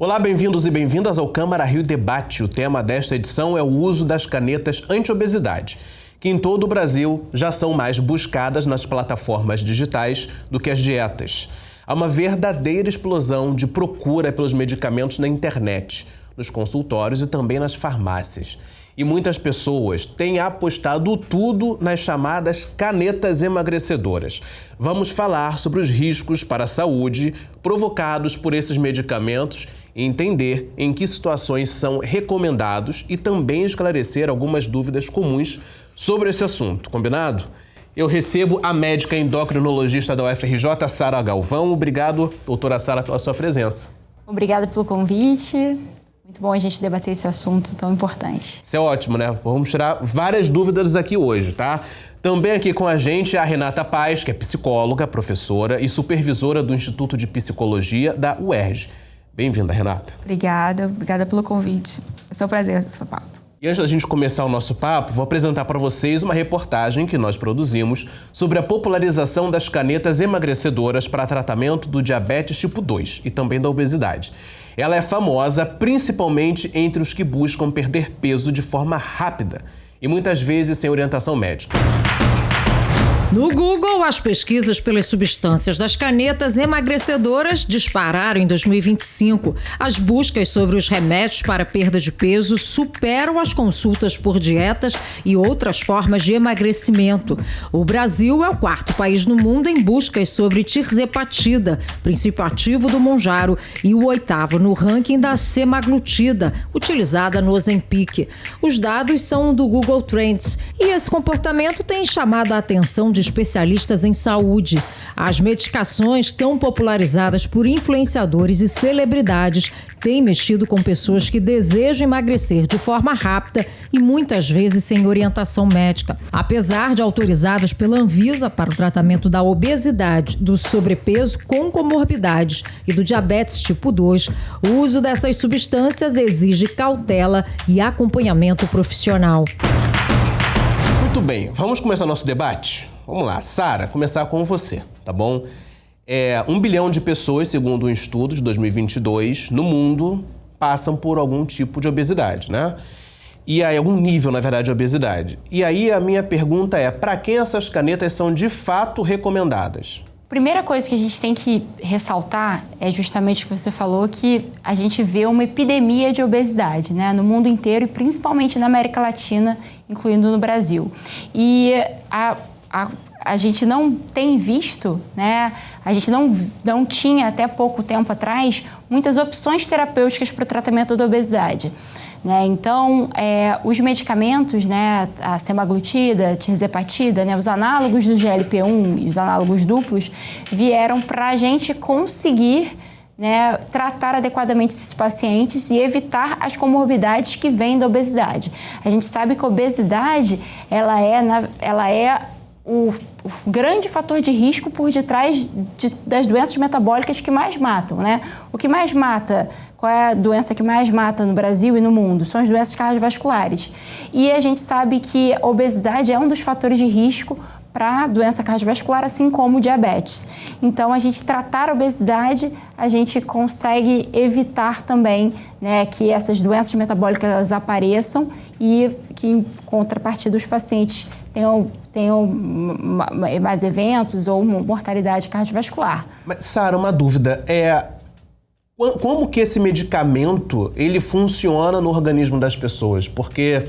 Olá, bem-vindos e bem-vindas ao Câmara Rio Debate. O tema desta edição é o uso das canetas anti-obesidade, que em todo o Brasil já são mais buscadas nas plataformas digitais do que as dietas. Há uma verdadeira explosão de procura pelos medicamentos na internet, nos consultórios e também nas farmácias. E muitas pessoas têm apostado tudo nas chamadas canetas emagrecedoras. Vamos falar sobre os riscos para a saúde provocados por esses medicamentos e entender em que situações são recomendados e também esclarecer algumas dúvidas comuns sobre esse assunto. Combinado? Eu recebo a médica endocrinologista da UFRJ, Sara Galvão. Obrigado, doutora Sara, pela sua presença. Obrigada pelo convite. Muito bom a gente debater esse assunto tão importante. Isso é ótimo, né? Vamos tirar várias dúvidas aqui hoje, tá? Também aqui com a gente a Renata Paz, que é psicóloga, professora e supervisora do Instituto de Psicologia da UERJ. Bem-vinda, Renata. Obrigada pelo convite. É um prazer esse papo. E antes da gente começar o nosso papo, vou apresentar para vocês uma reportagem que nós produzimos sobre a popularização das canetas emagrecedoras para tratamento do diabetes tipo 2 e também da obesidade. Ela é famosa principalmente entre os que buscam perder peso de forma rápida e muitas vezes sem orientação médica. No Google, as pesquisas pelas substâncias das canetas emagrecedoras dispararam em 2025. As buscas sobre os remédios para perda de peso superam as consultas por dietas e outras formas de emagrecimento. O Brasil é o quarto país no mundo em buscas sobre tirzepatida, princípio ativo do Mounjaro, e o oitavo no ranking da semaglutida, utilizada no Ozempic. Os dados são do Google Trends e esse comportamento tem chamado a atenção de especialistas em saúde. As medicações tão popularizadas por influenciadores e celebridades têm mexido com pessoas que desejam emagrecer de forma rápida e muitas vezes sem orientação médica. Apesar de autorizadas pela Anvisa para o tratamento da obesidade, do sobrepeso com comorbidades e do diabetes tipo 2, o uso dessas substâncias exige cautela e acompanhamento profissional. Muito bem, vamos começar nosso debate? Vamos lá, Sara, começar com você, tá bom? 1 bilhão de pessoas, segundo um estudo de 2022, no mundo, passam por algum tipo de obesidade, né? E aí, algum nível, na verdade, de obesidade. E aí, a minha pergunta é, para quem essas canetas são de fato recomendadas? Primeira coisa que a gente tem que ressaltar é justamente o que você falou, que a gente vê uma epidemia de obesidade, né, no mundo inteiro e principalmente na América Latina, incluindo no Brasil. E a gente não tem visto, né, a gente não tinha até pouco tempo atrás muitas opções terapêuticas para o tratamento da obesidade. Né? Então, os medicamentos, né, a semaglutida, a tirzepatida, né, os análogos do GLP-1 e os análogos duplos vieram para a gente conseguir, né, tratar adequadamente esses pacientes e evitar as comorbidades que vêm da obesidade. A gente sabe que a obesidade ela é o grande fator de risco por detrás das doenças metabólicas que mais matam, né? O que mais mata, qual é a doença que mais mata no Brasil e no mundo? São as doenças cardiovasculares. E a gente sabe que a obesidade é um dos fatores de risco para a doença cardiovascular, assim como o diabetes. Então, a gente tratar a obesidade, a gente consegue evitar também, né, que essas doenças metabólicas apareçam e que, em contrapartida, os pacientes tenham mais eventos ou mortalidade cardiovascular. Mas, Sara, uma dúvida, como que esse medicamento ele funciona no organismo das pessoas? Porque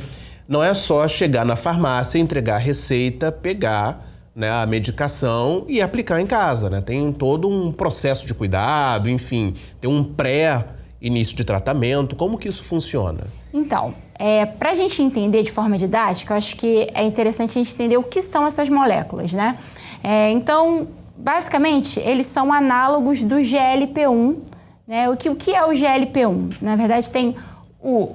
não é só chegar na farmácia, entregar a receita, pegar, né, a medicação e aplicar em casa, né? Tem todo um processo de cuidado, enfim, tem um pré-início de tratamento. Como que isso funciona? Então, para a gente entender de forma didática, eu acho que é interessante a gente entender o que são essas moléculas, né? Então, basicamente, eles são análogos do GLP-1, né? O que é o GLP-1? Na verdade, tem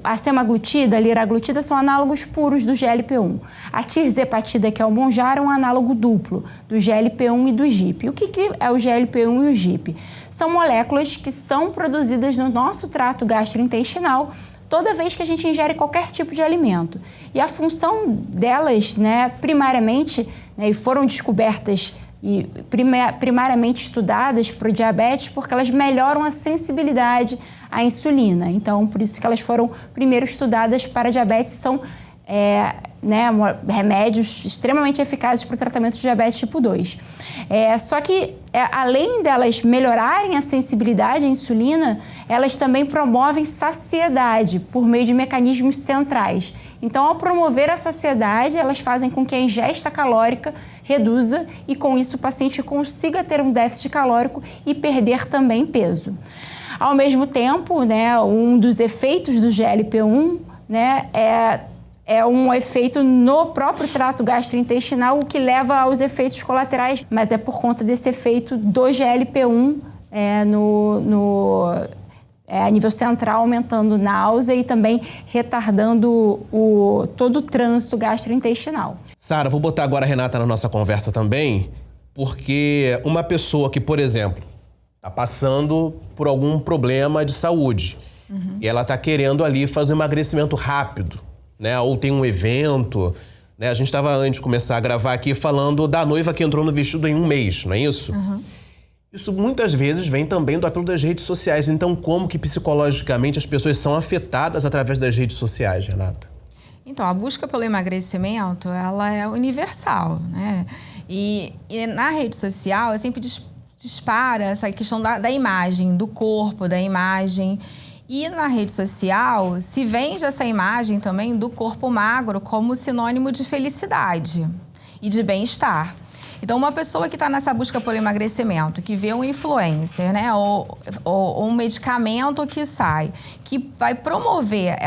a semaglutida, a liraglutida são análogos puros do GLP-1. A tirzepatida, que é o Mounjaro, é um análogo duplo do GLP-1 e do GIP. O que é o GLP-1 e o GIP? São moléculas que são produzidas no nosso trato gastrointestinal toda vez que a gente ingere qualquer tipo de alimento. E a função delas, né, primariamente, né, e foram descobertas e primariamente estudadas para o diabetes porque elas melhoram a sensibilidade à insulina. Então, por isso que elas foram primeiro estudadas para diabetes, são remédios extremamente eficazes para o tratamento de diabetes tipo 2. Só que, além delas melhorarem a sensibilidade à insulina, elas também promovem saciedade por meio de mecanismos centrais. Então, ao promover a saciedade, elas fazem com que a ingesta calórica reduza e, com isso, o paciente consiga ter um déficit calórico e perder também peso. Ao mesmo tempo, um dos efeitos do GLP-1 é um efeito no próprio trato gastrointestinal, o que leva aos efeitos colaterais, mas é por conta desse efeito do GLP-1 a nível central, aumentando náusea e também retardando todo o trânsito gastrointestinal. Sara, vou botar agora a Renata na nossa conversa também, porque uma pessoa que, por exemplo, está passando por algum problema de saúde e ela está querendo ali fazer um emagrecimento rápido, ou tem um evento, a gente estava antes de começar a gravar aqui falando da noiva que entrou no vestido em um mês, não é isso? Isso muitas vezes vem também do apelo das redes sociais. Então, como que psicologicamente as pessoas são afetadas através das redes sociais, Renata? Então, a busca pelo emagrecimento, ela é universal, E na rede social, sempre dispara essa questão da imagem, do corpo, da imagem. E na rede social se vende essa imagem também do corpo magro como sinônimo de felicidade e de bem-estar. Então, uma pessoa que está nessa busca pelo emagrecimento, que vê um influencer, ou um medicamento que sai, que vai promover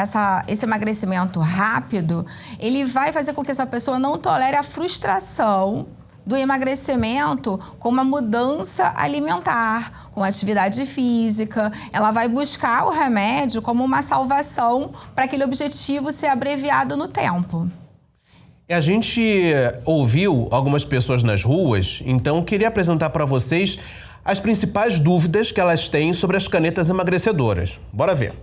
esse emagrecimento rápido, ele vai fazer com que essa pessoa não tolere a frustração do emagrecimento com uma mudança alimentar, com atividade física. Ela vai buscar o remédio como uma salvação para aquele objetivo ser abreviado no tempo. A gente ouviu algumas pessoas nas ruas, então queria apresentar para vocês as principais dúvidas que elas têm sobre as canetas emagrecedoras. Bora ver.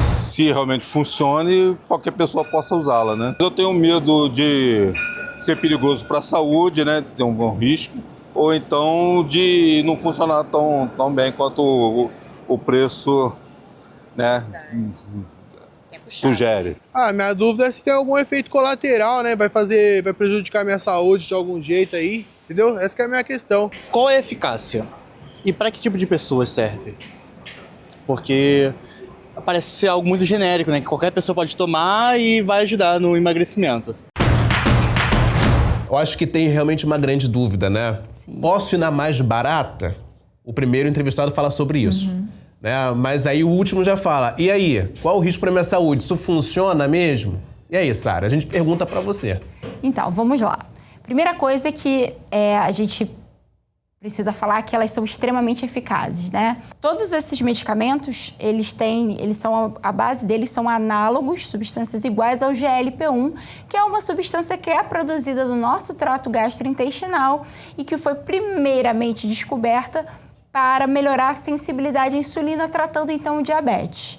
Se realmente funcione, qualquer pessoa possa usá-la, Eu tenho medo de ser perigoso para a saúde, ter um bom risco, ou então de não funcionar tão bem quanto o preço, sugere. Minha dúvida é se tem algum efeito colateral, vai prejudicar minha saúde de algum jeito aí, entendeu? Essa que é a minha questão. Qual é a eficácia? E para que tipo de pessoas serve? Porque parece ser algo muito genérico, que qualquer pessoa pode tomar e vai ajudar no emagrecimento. Eu acho que tem realmente uma grande dúvida, Sim. Posso ir na mais barata? O primeiro entrevistado fala sobre isso. Mas aí o último já fala, e aí, qual o risco para minha saúde? Isso funciona mesmo? E aí, Sara, a gente pergunta para você. Então, vamos lá. Primeira coisa que a gente precisa falar é que elas são extremamente eficazes, Todos esses medicamentos, a base deles são análogos, substâncias iguais ao GLP-1, que é uma substância que é produzida do nosso trato gastrointestinal e que foi primeiramente descoberta para melhorar a sensibilidade à insulina, tratando então o diabetes.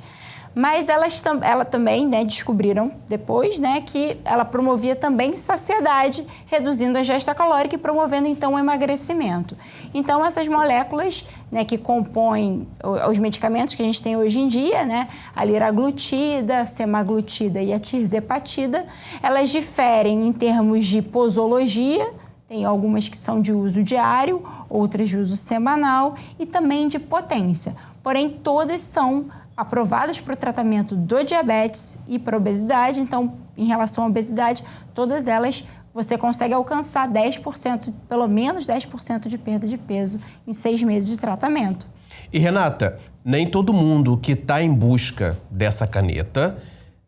Mas ela também descobriram depois que ela promovia também saciedade, reduzindo a ingesta calórica e promovendo então o emagrecimento. Então essas moléculas que compõem os medicamentos que a gente tem hoje em dia, a liraglutida, a semaglutida e a tirzepatida, elas diferem em termos de posologia. Tem algumas que são de uso diário, outras de uso semanal e também de potência. Porém, todas são aprovadas para o tratamento do diabetes e para a obesidade. Então, em relação à obesidade, todas elas você consegue alcançar 10%, pelo menos 10% de perda de peso em 6 meses de tratamento. E Renata, nem todo mundo que está em busca dessa caneta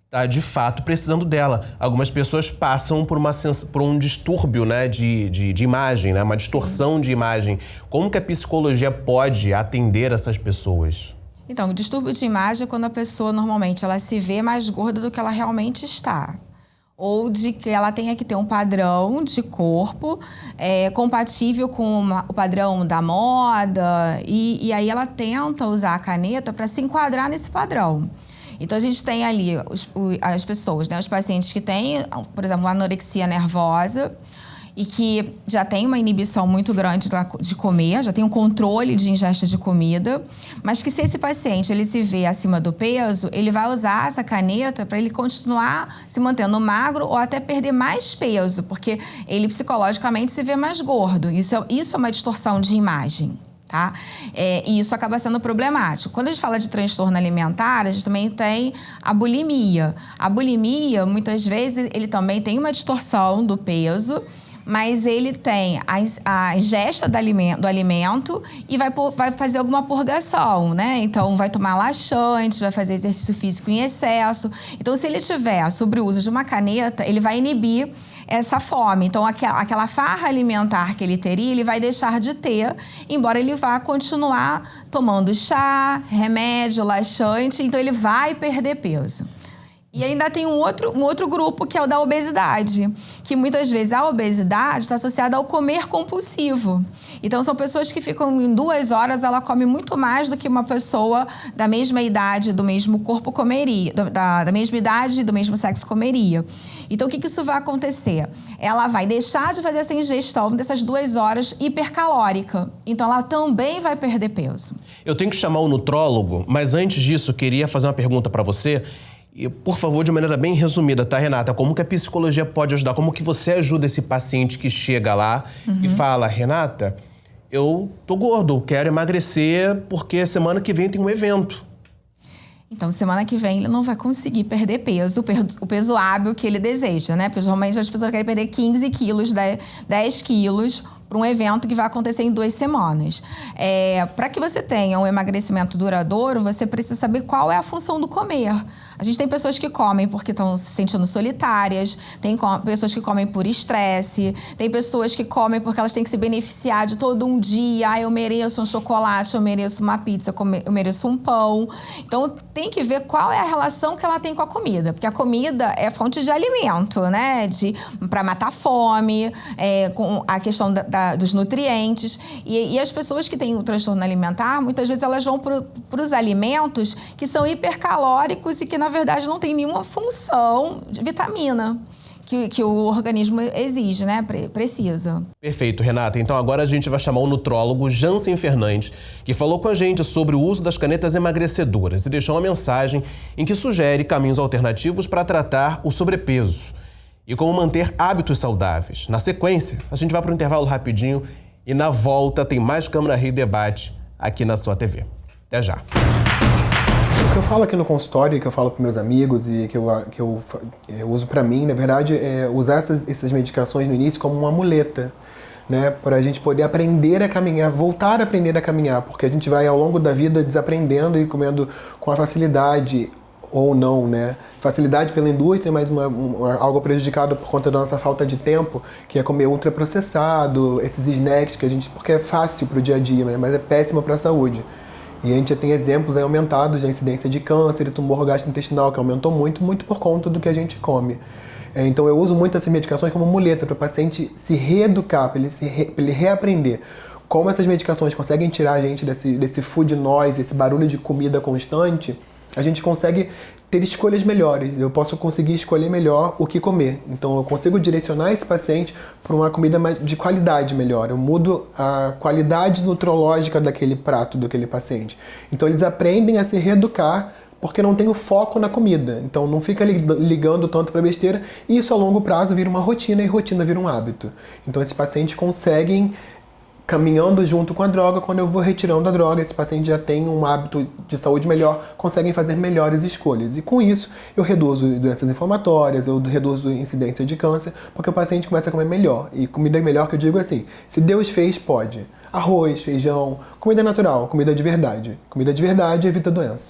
está de fato precisando dela. Algumas pessoas passam por um distúrbio de imagem, uma distorção de imagem. Como que a psicologia pode atender essas pessoas? Então, o distúrbio de imagem é quando a pessoa, normalmente, ela se vê mais gorda do que ela realmente está. Ou de que ela tenha que ter um padrão de corpo compatível com o padrão da moda. E aí ela tenta usar a caneta para se enquadrar nesse padrão. Então, a gente tem ali as pessoas, os pacientes que têm, por exemplo, anorexia nervosa e que já tem uma inibição muito grande de comer, já tem um controle de ingesta de comida, mas que se esse paciente ele se vê acima do peso, ele vai usar essa caneta para ele continuar se mantendo magro ou até perder mais peso, porque ele psicologicamente se vê mais gordo. Isso é uma distorção de imagem. Tá? E isso acaba sendo problemático. Quando a gente fala de transtorno alimentar, a gente também tem a bulimia. A bulimia, muitas vezes, ele também tem uma distorção do peso, mas ele tem a ingesta do alimento e vai fazer alguma purgação, né? Então, vai tomar laxante, vai fazer exercício físico em excesso. Então, se ele tiver sobre o uso de uma caneta, ele vai inibir essa fome. Então, aquela farra alimentar que ele teria, ele vai deixar de ter, embora ele vá continuar tomando chá, remédio, laxante, então ele vai perder peso. E ainda tem um outro grupo, que é o da obesidade, que muitas vezes a obesidade está associada ao comer compulsivo. Então, são pessoas que ficam em 2 horas, ela come muito mais do que uma pessoa da mesma idade, do mesmo corpo comeria, da mesma idade e do mesmo sexo comeria. Então, o que isso vai acontecer? Ela vai deixar de fazer essa ingestão dessas 2 horas hipercalórica. Então, ela também vai perder peso. Eu tenho que chamar o nutrólogo, mas antes disso, eu queria fazer uma pergunta para você. E, por favor, de maneira bem resumida, tá, Renata? Como que a psicologia pode ajudar? Como que você ajuda esse paciente que chega lá e fala, Renata, eu tô gordo, quero emagrecer porque semana que vem tem um evento. Então, semana que vem ele não vai conseguir perder peso, o peso hábil que ele deseja, né? Porque geralmente as pessoas querem perder 15 quilos, 10 quilos para um evento que vai acontecer em 2 semanas. Para que você tenha um emagrecimento duradouro, você precisa saber qual é a função do comer. A gente tem pessoas que comem porque estão se sentindo solitárias, tem pessoas que comem por estresse, tem pessoas que comem porque elas têm que se beneficiar de todo um dia. Eu mereço um chocolate, eu mereço uma pizza, eu mereço um pão. Então, tem que ver qual é a relação que ela tem com a comida. Porque a comida é fonte de alimento, né? Para matar fome, com a questão dos nutrientes. E as pessoas que têm o transtorno alimentar, muitas vezes elas vão para os alimentos que são hipercalóricos e que, na verdade, não tem nenhuma função de vitamina que o organismo exige, né? Precisa. Perfeito, Renata. Então agora a gente vai chamar o nutrólogo Jansen Fernandes, que falou com a gente sobre o uso das canetas emagrecedoras e deixou uma mensagem em que sugere caminhos alternativos para tratar o sobrepeso e como manter hábitos saudáveis. Na sequência, a gente vai para o intervalo rapidinho e na volta tem mais Câmara Rio Debate aqui na sua TV. Até já. O que eu falo aqui no consultório, que eu falo para meus amigos e que eu uso para mim, na verdade, é usar essas medicações no início como uma muleta, né? Para a gente poder aprender a caminhar, voltar a aprender a caminhar, porque a gente vai ao longo da vida desaprendendo e comendo com a facilidade ou não, né? Facilidade pela indústria, mas algo prejudicado por conta da nossa falta de tempo, que é comer ultraprocessado, esses snacks que a gente, porque é fácil para o dia a dia, né? Mas é péssimo para a saúde. E a gente já tem exemplos aí aumentados da incidência de câncer e tumor gastrointestinal, que aumentou muito por conta do que a gente come. Então eu uso muito essas medicações como muleta para o paciente se reeducar, para ele reaprender. Como essas medicações conseguem tirar a gente desse food noise, esse barulho de comida constante, a gente consegue ter escolhas melhores. Eu posso conseguir escolher melhor o que comer. Então eu consigo direcionar esse paciente para uma comida de qualidade melhor. Eu mudo a qualidade nutrológica daquele prato, daquele paciente. Então eles aprendem a se reeducar porque não tem o foco na comida. Então não fica ligando tanto para besteira e isso a longo prazo vira uma rotina e rotina vira um hábito. Então esses pacientes conseguem, caminhando junto com a droga, quando eu vou retirando a droga, esse paciente já tem um hábito de saúde melhor, conseguem fazer melhores escolhas. E com isso, eu reduzo doenças inflamatórias, eu reduzo incidência de câncer, porque o paciente começa a comer melhor. E comida melhor que eu digo assim, se Deus fez, pode. Arroz, feijão, comida natural, comida de verdade. Comida de verdade evita doença.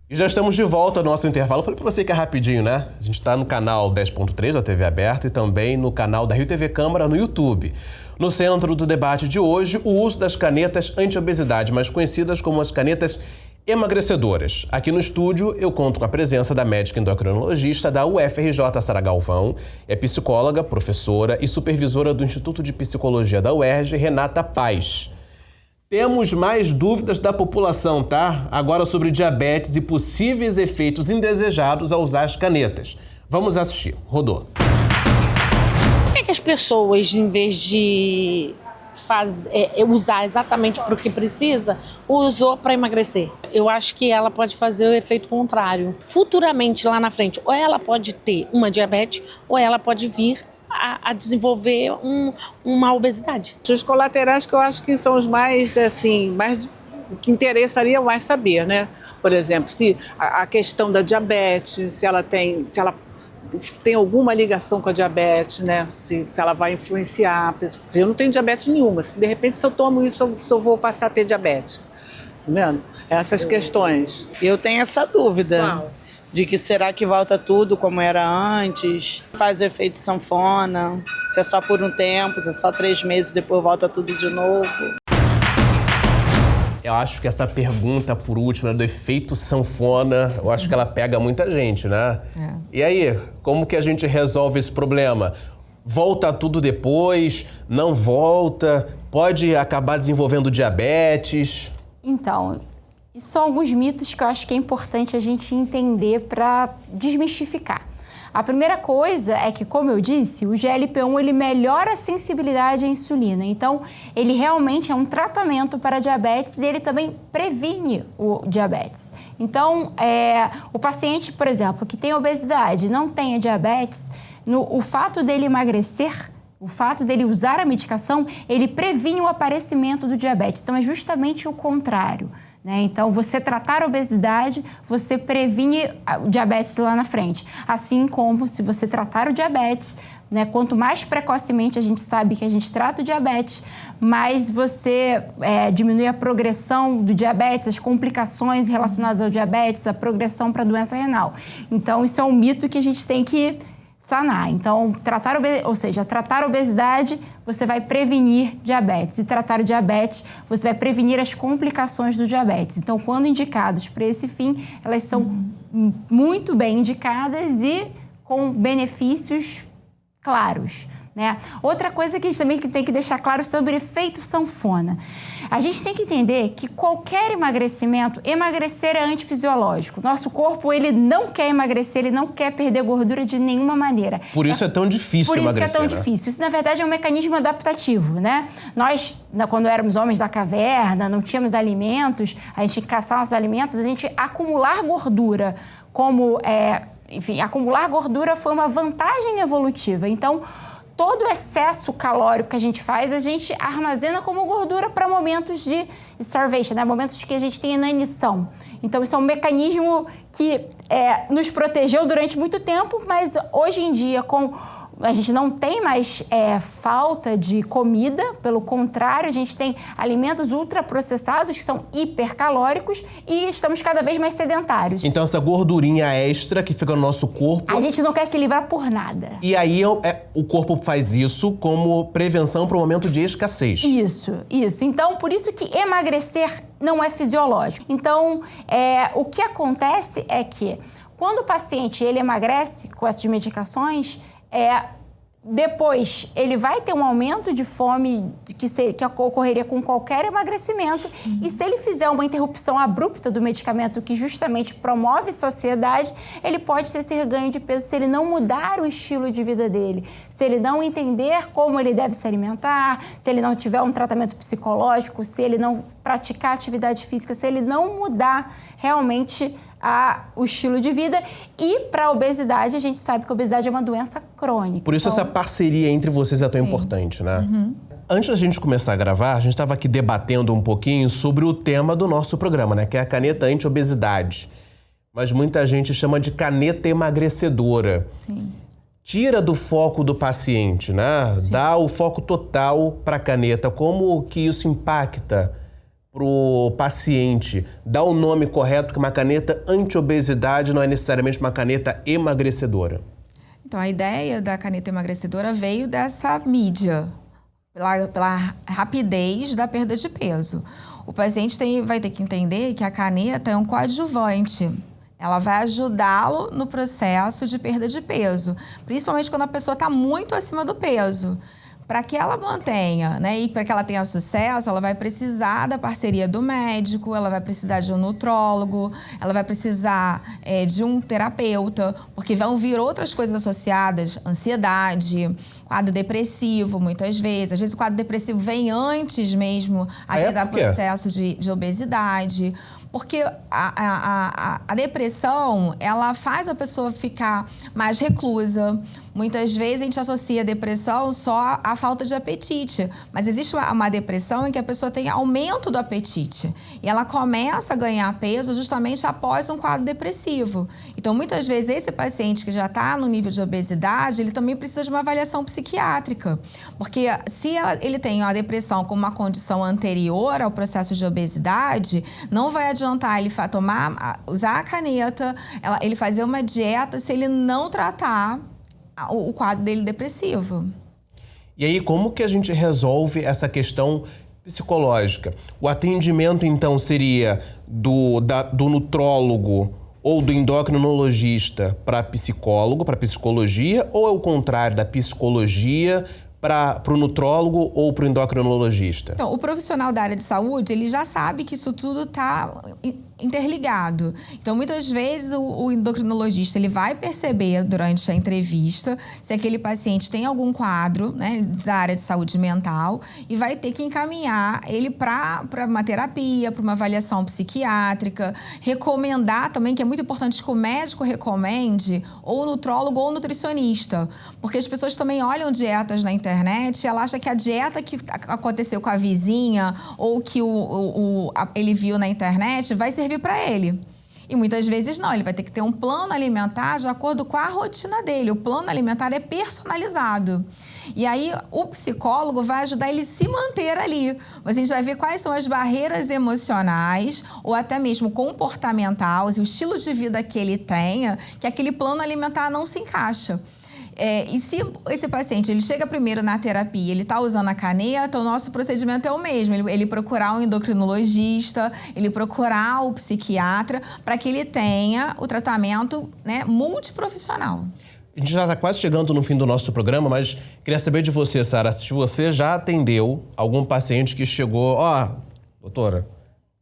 E já estamos de volta no nosso intervalo. Eu falei para você que é rapidinho, né? A gente está no canal 10.3 da TV Aberta e também no canal da Rio TV Câmara no YouTube. No centro do debate de hoje, o uso das canetas anti-obesidade, mais conhecidas como as canetas emagrecedoras. Aqui no estúdio, eu conto com a presença da médica endocrinologista da UFRJ, Sara Galvão, é psicóloga, professora e supervisora do Instituto de Psicologia da UERJ, Renata Paes. Temos mais dúvidas da população, tá? Agora sobre diabetes e possíveis efeitos indesejados ao usar as canetas. Vamos assistir. Rodou. Por que as pessoas, em vez de usar exatamente para o que precisa, usou para emagrecer? Eu acho que ela pode fazer o efeito contrário. Futuramente, lá na frente, ou ela pode ter uma diabetes, ou ela pode vir a desenvolver uma obesidade. Os colaterais que eu acho que são os mais, assim, que interessaria mais saber, né? Por exemplo, se a questão da diabetes, se ela tem alguma ligação com a diabetes, né? Se ela vai influenciar a pessoa. Eu não tenho diabetes nenhuma. De repente, se eu tomo isso, eu vou passar a ter diabetes. Tá vendo? Essas questões. Eu tenho essa dúvida. Qual? De que será que volta tudo como era antes? Faz efeito sanfona? Se é só por um tempo, se é só 3 meses, depois volta tudo de novo? Eu acho que essa pergunta, por último, do efeito sanfona, eu acho que ela pega muita gente, né? E aí, como que a gente resolve esse problema? Volta tudo depois? Não volta? Pode acabar desenvolvendo diabetes? Então, são alguns mitos que eu acho que é importante a gente entender para desmistificar. A primeira coisa é que, como eu disse, o GLP-1 ele melhora a sensibilidade à insulina. Então, ele realmente é um tratamento para diabetes e ele também previne o diabetes. Então, o paciente, por exemplo, que tem obesidade, não tem diabetes, o fato dele emagrecer, o fato dele usar a medicação, ele previne o aparecimento do diabetes. Então, é justamente o contrário. Então, você tratar a obesidade, você previne o diabetes lá na frente. Assim como se você tratar o diabetes, quanto mais precocemente a gente sabe que a gente trata o diabetes, mais você diminui a progressão do diabetes, as complicações relacionadas ao diabetes, a progressão para a doença renal. Então, isso é um mito que a gente tem que sanar. Então, tratar a obesidade, você vai prevenir diabetes. E tratar o diabetes, você vai prevenir as complicações do diabetes. Então, quando indicadas para esse fim, elas são muito bem indicadas e com benefícios claros. Outra coisa que a gente também tem que deixar claro sobre efeito sanfona. A gente tem que entender que qualquer emagrecer é antifisiológico. Nosso corpo, ele não quer emagrecer, ele não quer perder gordura de nenhuma maneira. Por isso é tão difícil emagrecer. Por isso que é tão difícil. Isso, na verdade, é um mecanismo adaptativo, Nós, quando éramos homens da caverna, não tínhamos alimentos, a gente caçava os alimentos, a gente acumular gordura acumular gordura foi uma vantagem evolutiva. Então, todo o excesso calórico que a gente faz, a gente armazena como gordura para momentos de starvation, momentos que a gente tem inanição. Então, isso é um mecanismo que nos protegeu durante muito tempo, mas hoje em dia, a gente não tem mais falta de comida, pelo contrário, a gente tem alimentos ultraprocessados que são hipercalóricos e estamos cada vez mais sedentários. Então essa gordurinha extra que fica no nosso corpo... A gente não quer se livrar por nada. E aí o corpo faz isso como prevenção para o momento de escassez. Isso. Então, por isso que emagrecer não é fisiológico. Então, o que acontece é que quando o paciente ele emagrece com essas medicações... depois ele vai ter um aumento de fome que ocorreria com qualquer emagrecimento e se ele fizer uma interrupção abrupta do medicamento que justamente promove saciedade, ele pode ter esse reganho de peso se ele não mudar o estilo de vida dele, se ele não entender como ele deve se alimentar, se ele não tiver um tratamento psicológico, se ele não praticar atividade física, se ele não mudar realmente o estilo de vida. E para a obesidade, a gente sabe que a obesidade é uma doença crônica. Por isso essa parceria entre vocês é tão importante, né? Antes da gente começar a gravar, a gente estava aqui debatendo um pouquinho sobre o tema do nosso programa, que é a caneta anti-obesidade. Mas muita gente chama de caneta emagrecedora. Sim. Tira do foco do paciente, Sim. Dá o foco total para a caneta. Como que isso impacta pro paciente? Dá o nome correto, que uma caneta anti-obesidade não é necessariamente uma caneta emagrecedora. Então, a ideia da caneta emagrecedora veio dessa mídia, pela rapidez da perda de peso. O paciente vai ter que entender que a caneta é um coadjuvante. Ela vai ajudá-lo no processo de perda de peso, principalmente quando a pessoa está muito acima do peso. Para que ela mantenha, né, e para que ela tenha sucesso, ela vai precisar da parceria do médico, ela vai precisar de um nutrólogo, ela vai precisar de um terapeuta, porque vão vir outras coisas associadas, ansiedade, quadro depressivo, muitas vezes. Às vezes o quadro depressivo vem antes mesmo até do processo de obesidade. Porque a depressão, ela faz a pessoa ficar mais reclusa. Muitas vezes a gente associa a depressão só à falta de apetite. Mas existe uma depressão em que a pessoa tem aumento do apetite. E ela começa a ganhar peso justamente após um quadro depressivo. Então, muitas vezes, esse paciente que já está no nível de obesidade, ele também precisa de uma avaliação psiquiátrica. Porque se ele tem a depressão como uma condição anterior ao processo de obesidade, não vai adiantar ele usar a caneta, ele fazer uma dieta se ele não tratar o quadro dele depressivo. E aí, como que a gente resolve essa questão psicológica? O atendimento, então, seria do nutrólogo ou do endocrinologista para psicólogo, para psicologia, ou é o contrário, da psicologia para o nutrólogo ou para o endocrinologista? Então, o profissional da área de saúde, ele já sabe que isso tudo está interligado. Então, muitas vezes, o endocrinologista ele vai perceber durante a entrevista se aquele paciente tem algum quadro, né, da área de saúde mental e vai ter que encaminhar ele para uma terapia, para uma avaliação psiquiátrica, recomendar também, que é muito importante que o médico recomende ou o nutrólogo ou o nutricionista, porque as pessoas também olham dietas na internet e ela acha que a dieta que aconteceu com a vizinha ou que ele viu na internet vai servir para ele. E muitas vezes não, ele vai ter que ter um plano alimentar de acordo com a rotina dele. O plano alimentar é personalizado. E aí o psicólogo vai ajudar ele a se manter ali. Mas a gente vai ver quais são as barreiras emocionais ou até mesmo comportamentais e o estilo de vida que ele tenha, que aquele plano alimentar não se encaixa. E se esse paciente ele chega primeiro na terapia, ele está usando a caneta, o nosso procedimento é o mesmo. Ele procurar um endocrinologista, ele procurar o psiquiatra, para que ele tenha o tratamento, né, multiprofissional. A gente já está quase chegando no fim do nosso programa, mas queria saber de você, Sara, se você já atendeu algum paciente que chegou, doutora,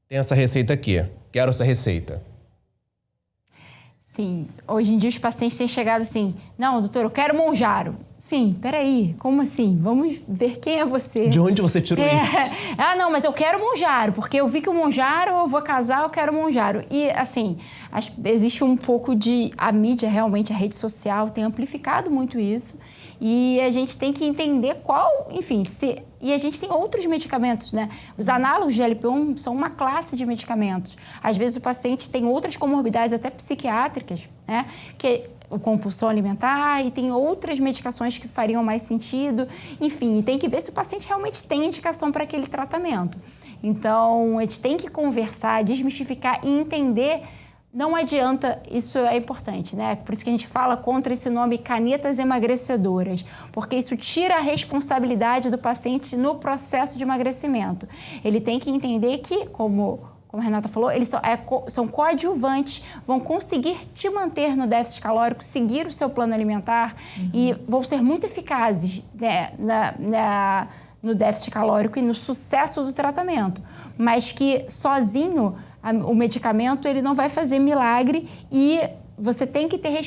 tem essa receita aqui, quero essa receita. Sim, hoje em dia os pacientes têm chegado assim, não, doutor, eu quero Monjaro. Sim, peraí, como assim? Vamos ver quem é você. De onde você tirou isso? Não, mas eu quero Monjaro, porque eu vi que o Monjaro, eu vou casar, eu quero Monjaro. E, assim, existe um pouco a mídia, realmente, a rede social tem amplificado muito isso. E a gente tem que entender e a gente tem outros medicamentos, né? Os análogos de GLP-1 são uma classe de medicamentos. Às vezes o paciente tem outras comorbidades, até psiquiátricas, né? Que é compulsão alimentar e tem outras medicações que fariam mais sentido. Enfim, tem que ver se o paciente realmente tem indicação para aquele tratamento. Então, a gente tem que conversar, desmistificar e entender. Não adianta, isso é importante, né? Por isso que a gente fala contra esse nome canetas emagrecedoras, porque isso tira a responsabilidade do paciente no processo de emagrecimento. Ele tem que entender que, como a Renata falou, eles são coadjuvantes, vão conseguir te manter no déficit calórico, seguir o seu plano alimentar e vão ser muito eficazes, né, no déficit calórico e no sucesso do tratamento, mas que sozinho o medicamento ele não vai fazer milagre e você tem que ter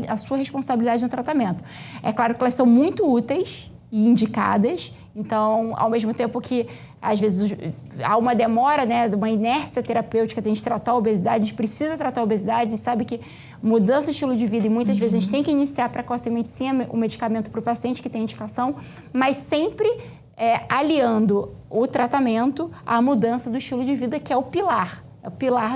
a sua responsabilidade no tratamento. É claro que elas são muito úteis e indicadas, então, ao mesmo tempo que, às vezes, há uma demora, né, uma inércia terapêutica de a gente tratar a obesidade, a gente precisa tratar a obesidade, a gente sabe que mudança de estilo de vida e muitas vezes a gente tem que iniciar precocemente sim o medicamento para o paciente que tem indicação, mas sempre aliando o tratamento à mudança do estilo de vida, que é o pilar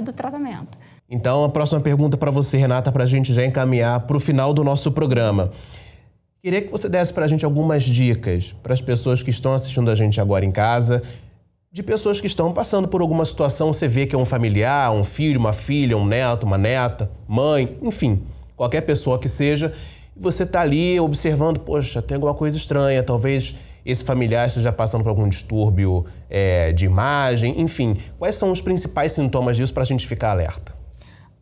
do tratamento. Então, a próxima pergunta para você, Renata, para a gente já encaminhar para o final do nosso programa. Queria que você desse para a gente algumas dicas para as pessoas que estão assistindo a gente agora em casa, de pessoas que estão passando por alguma situação, você vê que é um familiar, um filho, uma filha, um neto, uma neta, mãe, enfim, qualquer pessoa que seja, e você está ali observando, poxa, tem alguma coisa estranha, talvez esse familiar esteja passando por algum distúrbio de imagem, enfim. Quais são os principais sintomas disso para a gente ficar alerta?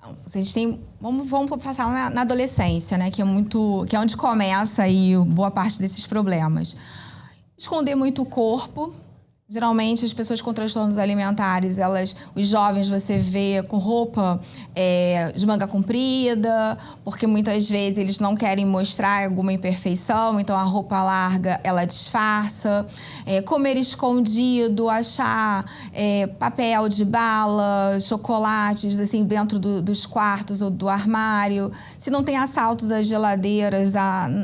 A gente tem, vamos passar na adolescência, né? Que é onde começa aí boa parte desses problemas. Esconder muito o corpo. Geralmente, as pessoas com transtornos alimentares, os jovens você vê com roupa de manga comprida, porque muitas vezes eles não querem mostrar alguma imperfeição, então a roupa larga, ela disfarça. Comer escondido, achar papel de bala, chocolates, assim, dentro dos quartos ou do armário. Se não tem assaltos às geladeiras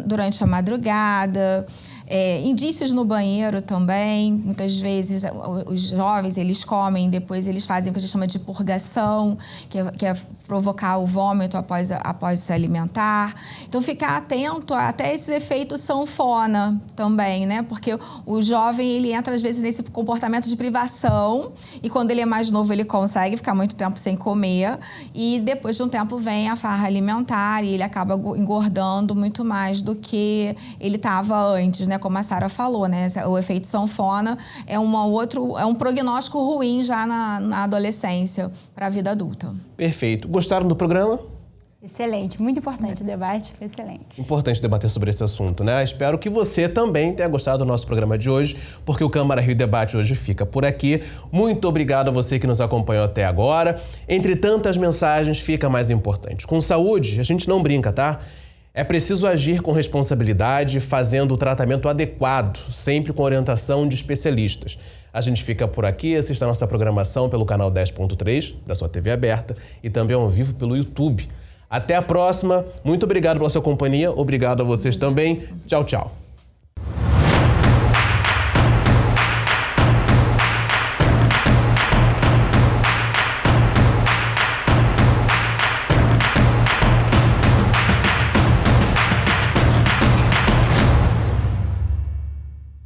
durante a madrugada. Indícios no banheiro também. Muitas vezes os jovens, eles comem, depois eles fazem o que a gente chama de purgação, que é provocar o vômito após se alimentar. Então, ficar atento até esses efeitos sanfona também, né? Porque o jovem, ele entra às vezes nesse comportamento de privação e quando ele é mais novo, ele consegue ficar muito tempo sem comer e depois de um tempo vem a farra alimentar e ele acaba engordando muito mais do que ele estava antes, né? Como a Sara falou, né? O efeito sanfona é um prognóstico ruim já na adolescência para a vida adulta. Perfeito. Gostaram do programa? Excelente, muito importante o debate, foi excelente. Importante debater sobre esse assunto, né? Espero que você também tenha gostado do nosso programa de hoje, porque o Câmara Rio Debate hoje fica por aqui. Muito obrigado a você que nos acompanhou até agora. Entre tantas mensagens, fica mais importante. Com saúde, a gente não brinca, tá? É preciso agir com responsabilidade, fazendo o tratamento adequado, sempre com orientação de especialistas. A gente fica por aqui, assista a nossa programação pelo canal 10.3 da sua TV aberta e também ao vivo pelo YouTube. Até a próxima. Muito obrigado pela sua companhia. Obrigado a vocês também. Tchau, tchau.